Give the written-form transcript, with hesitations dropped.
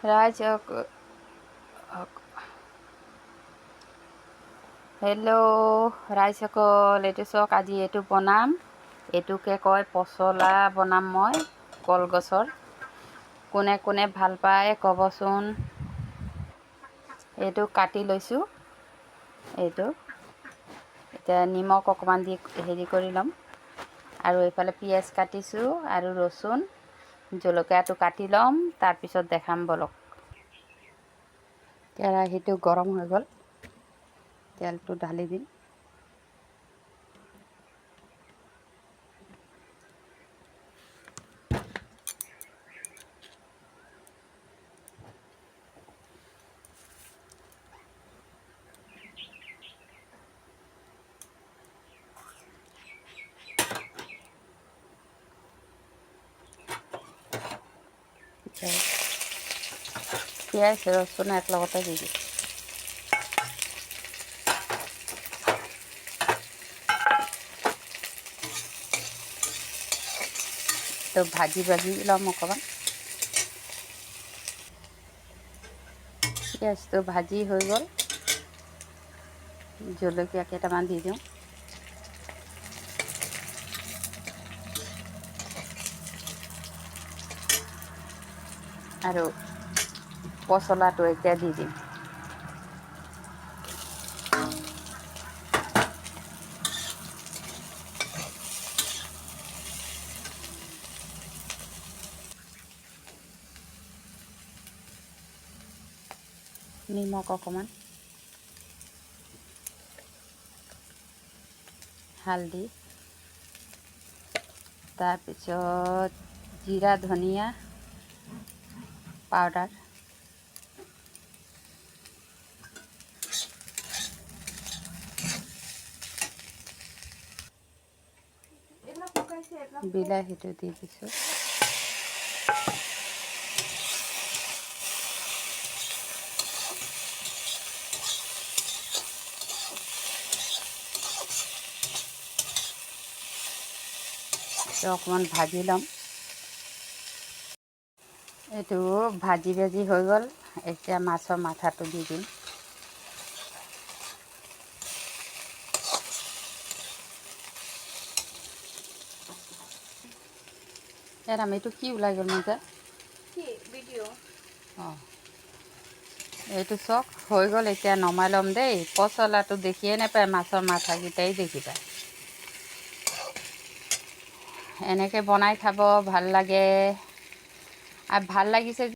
ৰাইজ হেল্ল' ৰাইজসকল, এইটো চাওক, আজি এইটো বনাম। এইটোকে কয় পচলা বনাম মই কলগছৰ। কোনে কোনে ভাল পায় ক'বচোন। এইটো কাটি লৈছোঁ। এইটো এতিয়া নিমখ অকণমান দি হেৰি কৰি ল'ম। আৰু এইফালে পিঁয়াজ কাটিছোঁ আৰু ৰচুন, জলকীয়াটো কাটি ল'ম, তাৰপিছত দেখাম বলক। কেৰাহীটো গৰম হৈ গ'ল, তেলটো ঢালি দিম। পিঁয়াজ ৰচুন একেলগতে দি দিম। তো ভাজি ল'ম অকণমান। পিঁয়াজটো ভাজি হৈ গ'ল, জলকীয়া কেইটামান দি দিওঁ। আৰু পচলাটো এতিয়া দি দিম। নিমখ অকণমান, হালধি, তাৰপিছত জিৰা ধনিয়া পাউডাৰ, বিলাহীটো দি দিছোঁ। অকণমান ভাজি ল'ম। এইটো ভাজি হৈ গ'ল। এতিয়া মাছৰ মাথাটো দি দিম। এইটো কি ওলাই গ'ল মোৰ? অঁ, এইটো চক হৈ গ'ল। এতিয়া নমাই ল'ম দেই। পচলাটো দেখিয়ে নাপায়, মাছৰ মাথাকেইটাই দেখি পায়। এনেকৈ বনাই খাব, ভাল লাগে। আৰু ভাল লাগিছে